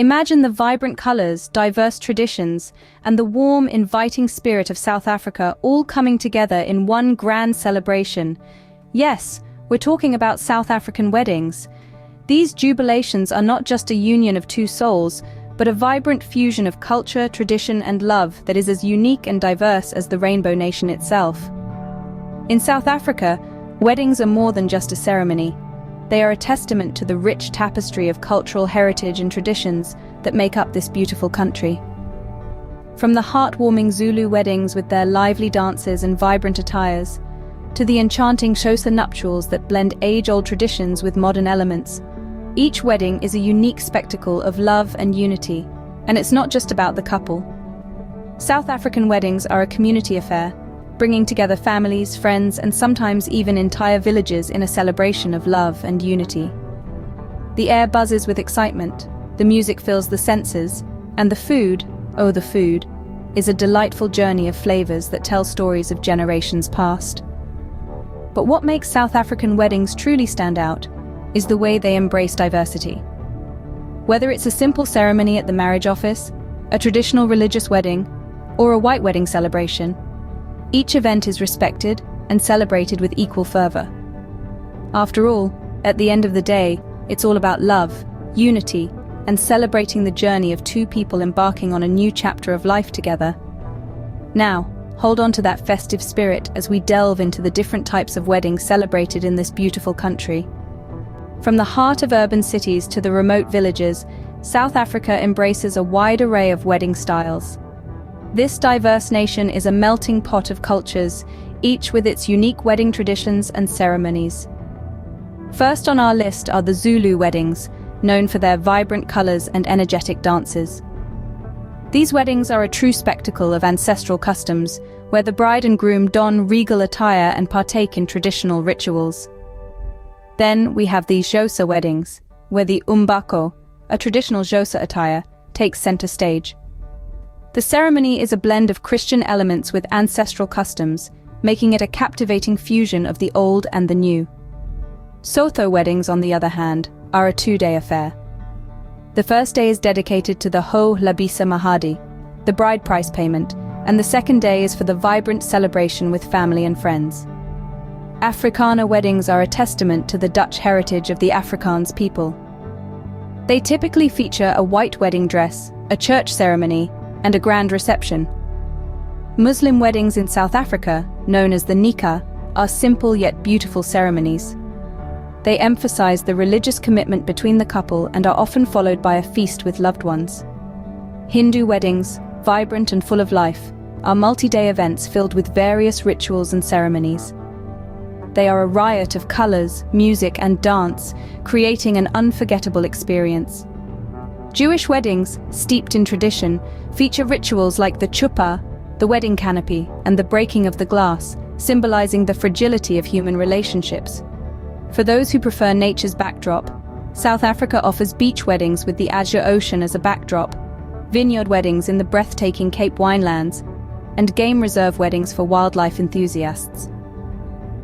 Imagine the vibrant colors, diverse traditions, and the warm, inviting spirit of South Africa all coming together in one grand celebration. Yes, we're talking about South African weddings. These jubilations are not just a union of two souls, but a vibrant fusion of culture, tradition, and love that is as unique and diverse as the Rainbow Nation itself. In South Africa, weddings are more than just a ceremony. They are a testament to the rich tapestry of cultural heritage and traditions that make up this beautiful country. From the heartwarming Zulu weddings with their lively dances and vibrant attires, to the enchanting Xhosa nuptials that blend age-old traditions with modern elements, each wedding is a unique spectacle of love and unity, and it's not just about the couple. South African weddings are a community affair, bringing together families, friends, and sometimes even entire villages in a celebration of love and unity. The air buzzes with excitement, the music fills the senses, and the food, oh the food, is a delightful journey of flavors that tell stories of generations past. But what makes South African weddings truly stand out is the way they embrace diversity. Whether it's a simple ceremony at the marriage office, a traditional religious wedding, or a white wedding celebration, each event is respected and celebrated with equal fervor. After all, at the end of the day, it's all about love, unity, and celebrating the journey of two people embarking on a new chapter of life together. Now, hold on to that festive spirit as we delve into the different types of weddings celebrated in this beautiful country. From the heart of urban cities to the remote villages, South Africa embraces a wide array of wedding styles. This diverse nation is a melting pot of cultures, each with its unique wedding traditions and ceremonies. First on our list are the Zulu weddings, known for their vibrant colors and energetic dances. These weddings are a true spectacle of ancestral customs, where the bride and groom don regal attire and partake in traditional rituals. Then we have the Xhosa weddings, where the umbako, a traditional Xhosa attire, takes center stage. The ceremony is a blend of Christian elements with ancestral customs, making it a captivating fusion of the old and the new. Sotho weddings, on the other hand, are a two-day affair. The first day is dedicated to the Ho Labisa Mahadi, the bride price payment, and the second day is for the vibrant celebration with family and friends. Afrikaner weddings are a testament to the Dutch heritage of the Afrikaans people. They typically feature a white wedding dress, a church ceremony, and a grand reception. Muslim weddings in South Africa, known as the nikah, are simple yet beautiful ceremonies. They emphasize the religious commitment between the couple and are often followed by a feast with loved ones. Hindu weddings, vibrant and full of life, are multi-day events filled with various rituals and ceremonies. They are a riot of colors, music, and dance, creating an unforgettable experience. Jewish weddings, steeped in tradition, feature rituals like the chuppah, the wedding canopy, and the breaking of the glass, symbolizing the fragility of human relationships. For those who prefer nature's backdrop, South Africa offers beach weddings with the azure ocean as a backdrop, vineyard weddings in the breathtaking Cape Winelands, and game reserve weddings for wildlife enthusiasts.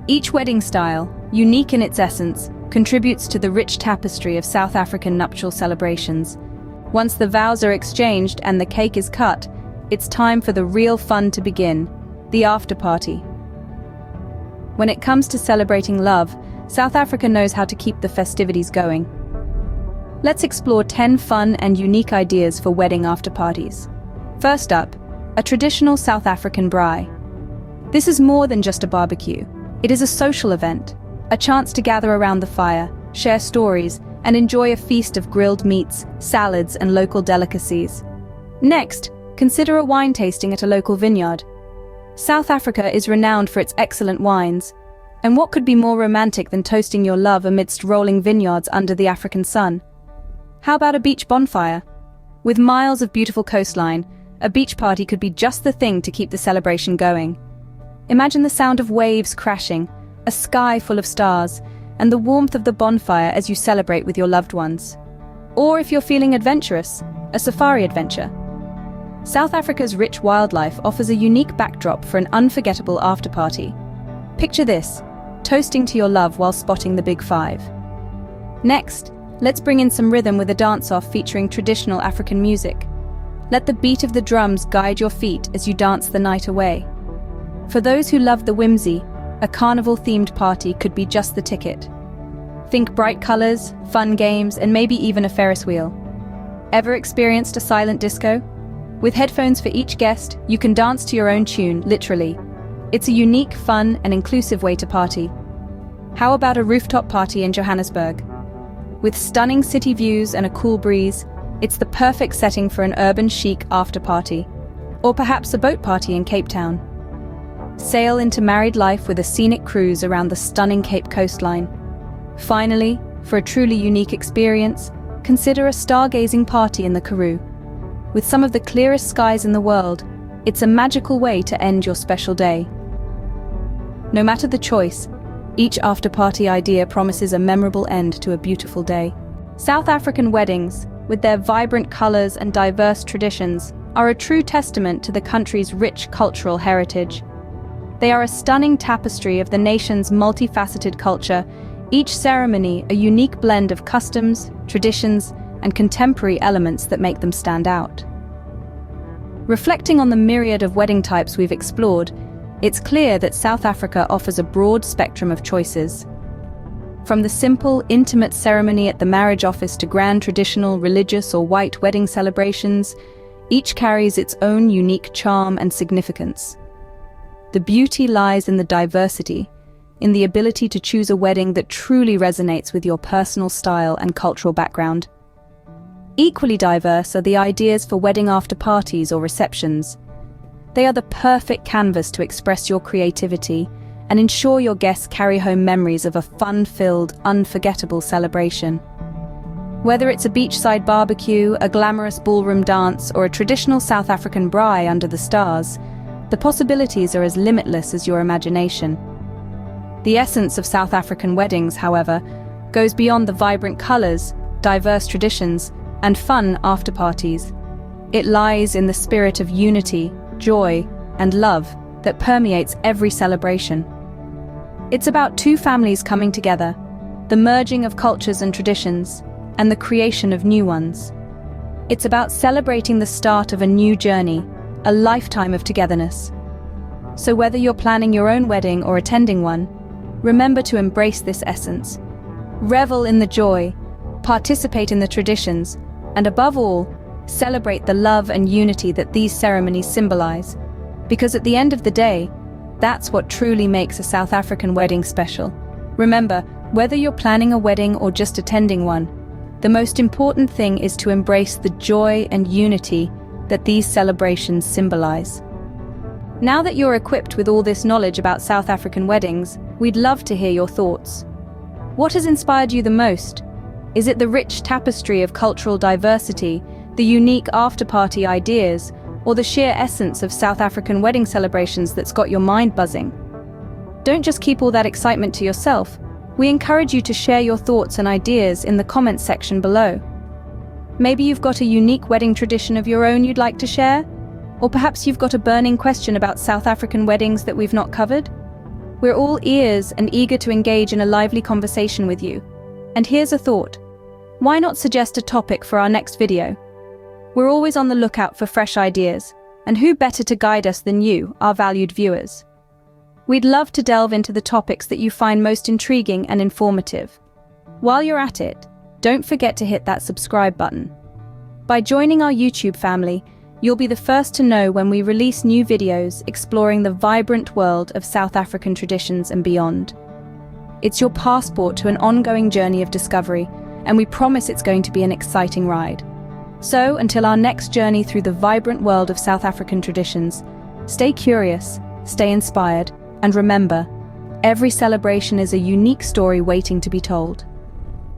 Each wedding style, unique in its essence, contributes to the rich tapestry of South African nuptial celebrations. Once the vows are exchanged and the cake is cut, it's time for the real fun to begin, the after-party. When it comes to celebrating love, South Africa knows how to keep the festivities going. Let's explore 10 fun and unique ideas for wedding after-parties. First up, a traditional South African braai. This is more than just a barbecue. It is a social event, a chance to gather around the fire, share stories, and enjoy a feast of grilled meats, salads, and local delicacies. Next, consider a wine tasting at a local vineyard. South Africa is renowned for its excellent wines, and what could be more romantic than toasting your love amidst rolling vineyards under the African sun? How about a beach bonfire? With miles of beautiful coastline, a beach party could be just the thing to keep the celebration going. Imagine the sound of waves crashing, a sky full of stars, and the warmth of the bonfire as you celebrate with your loved ones. Or if you're feeling adventurous, a safari adventure. South Africa's rich wildlife offers a unique backdrop for an unforgettable after-party. Picture this, toasting to your love while spotting the Big Five. Next, Let's bring in some rhythm with a dance-off featuring traditional African music. Let the beat of the drums guide your feet as you dance the night away. For those who love the whimsy, a carnival-themed party could be just the ticket. Think bright colors, fun games, and maybe even a Ferris wheel. Ever experienced a silent disco? With headphones for each guest, you can dance to your own tune, literally. It's a unique, fun, and inclusive way to party. How about a rooftop party in Johannesburg? With stunning city views and a cool breeze, it's the perfect setting for an urban chic after-party. Or perhaps a boat party in Cape Town. Sail into married life with a scenic cruise around the stunning Cape coastline. Finally, for a truly unique experience, consider a stargazing party in the Karoo. With some of the clearest skies in the world, it's a magical way to end your special day. No matter the choice, each after-party idea promises a memorable end to a beautiful day. South African weddings, with their vibrant colors and diverse traditions, are a true testament to the country's rich cultural heritage. They are a stunning tapestry of the nation's multifaceted culture, each ceremony a unique blend of customs, traditions, and contemporary elements that make them stand out. Reflecting on the myriad of wedding types we've explored, it's clear that South Africa offers a broad spectrum of choices. From the simple, intimate ceremony at the marriage office to grand traditional, religious or white wedding celebrations, each carries its own unique charm and significance. The beauty lies in the diversity, in the ability to choose a wedding that truly resonates with your personal style and cultural background. Equally diverse are the ideas for wedding after parties or receptions. They are the perfect canvas to express your creativity and ensure your guests carry home memories of a fun-filled, unforgettable celebration. Whether it's a beachside barbecue, a glamorous ballroom dance, or a traditional South African braai under the stars, the possibilities are as limitless as your imagination. The essence of South African weddings, however, goes beyond the vibrant colors, diverse traditions, and fun after-parties. It lies in the spirit of unity, joy, and love that permeates every celebration. It's about two families coming together, the merging of cultures and traditions, and the creation of new ones. It's about celebrating the start of a new journey, a lifetime of togetherness. So whether you're planning your own wedding or attending one, remember to embrace this essence. Revel in the joy, participate in the traditions, and above all, celebrate the love and unity that these ceremonies symbolize. Because at the end of the day, that's what truly makes a South African wedding special. Remember, whether you're planning a wedding or just attending one, the most important thing is to embrace the joy and unity that these celebrations symbolize. Now that you're equipped with all this knowledge about South African weddings, we'd love to hear your thoughts. What has inspired you the most? Is it the rich tapestry of cultural diversity, the unique after-party ideas, or the sheer essence of South African wedding celebrations that's got your mind buzzing? Don't just keep all that excitement to yourself. We encourage you to share your thoughts and ideas in the comments section below. Maybe you've got a unique wedding tradition of your own you'd like to share? Or perhaps you've got a burning question about South African weddings that we've not covered? We're all ears and eager to engage in a lively conversation with you. And here's a thought. Why not suggest a topic for our next video? We're always on the lookout for fresh ideas, and who better to guide us than you, our valued viewers? We'd love to delve into the topics that you find most intriguing and informative. While you're at it, don't forget to hit that subscribe button. By joining our YouTube family, you'll be the first to know when we release new videos exploring the vibrant world of South African traditions and beyond. It's your passport to an ongoing journey of discovery, and we promise it's going to be an exciting ride. So, until our next journey through the vibrant world of South African traditions, stay curious, stay inspired, and remember, every celebration is a unique story waiting to be told.